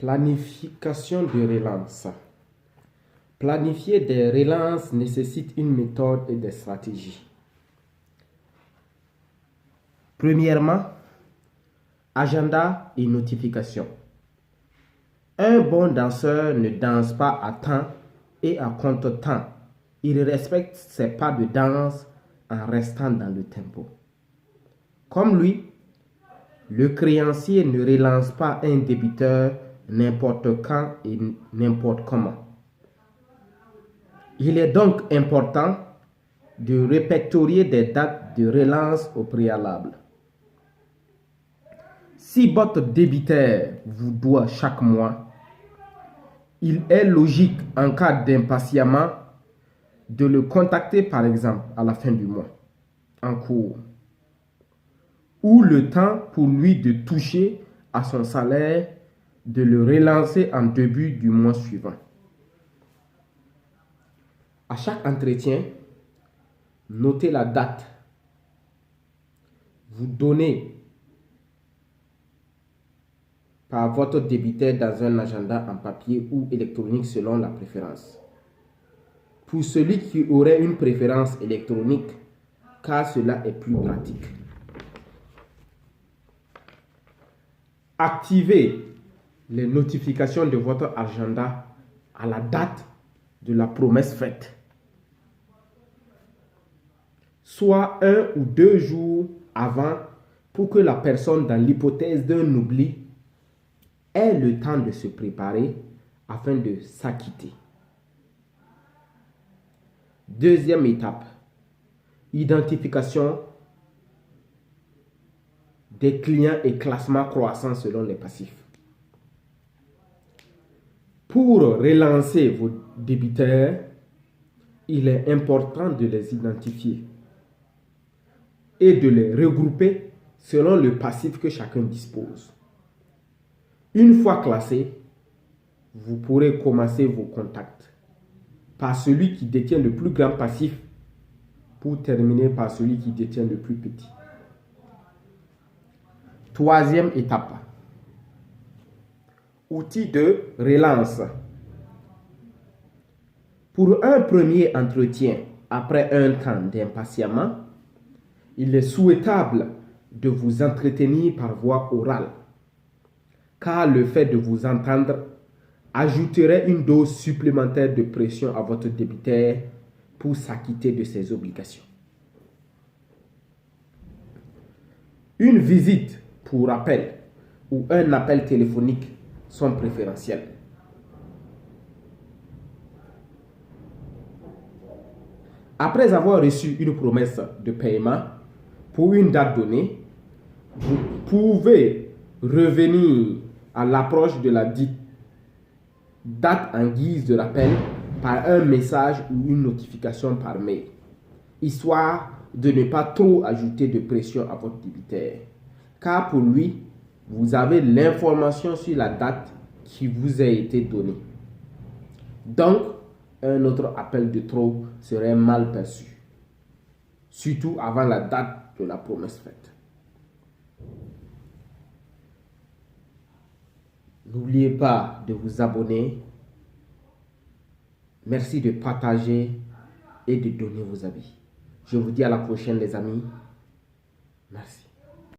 Planification de relance. Planifier des relances nécessite une méthode et des stratégies. Premièrement, agenda et notification. Un bon danseur ne danse pas à temps et à contre-temps. Il respecte ses pas de danse en restant dans le tempo. Comme lui, le créancier ne relance pas un débiteur n'importe quand et n'importe comment. Il est donc important de répertorier des dates de relance au préalable. Si votre débiteur vous doit chaque mois, il est logique en cas d'impatiemment de le contacter par exemple à la fin du mois en cours, ou le temps pour lui de toucher à son salaire, de le relancer en début du mois suivant. À chaque entretien, notez la date. Vous donnez par votre débiteur dans un agenda en papier ou électronique selon la préférence. Pour celui qui aurait une préférence électronique, car cela est plus pratique. Activez les notifications de votre agenda à la date de la promesse faite, soit 1 ou 2 jours avant, pour que la personne, dans l'hypothèse d'un oubli, ait le temps de se préparer afin de s'acquitter. Deuxième étape, identification des clients et classement croissant selon les passifs. Pour relancer vos débiteurs, il est important de les identifier et de les regrouper selon le passif que chacun dispose. Une fois classés, vous pourrez commencer vos contacts par celui qui détient le plus grand passif pour terminer par celui qui détient le plus petit. Troisième étape, outil de relance. Pour un premier entretien, après un temps d'impatiemment, il est souhaitable de vous entretenir par voie orale, car le fait de vous entendre ajouterait une dose supplémentaire de pression à votre débiteur pour s'acquitter de ses obligations. Une visite pour rappel ou un appel téléphonique sont préférentiels. Après avoir reçu une promesse de paiement pour une date donnée, vous pouvez revenir à l'approche de la dite date en guise de rappel par un message ou une notification par mail, histoire de ne pas trop ajouter de pression à votre débiteur, car pour lui, vous avez l'information sur la date qui vous a été donnée. Donc, un autre appel de trop serait mal perçu, surtout avant la date de la promesse faite. N'oubliez pas de vous abonner. Merci de partager et de donner vos avis. Je vous dis à la prochaine les amis. Merci.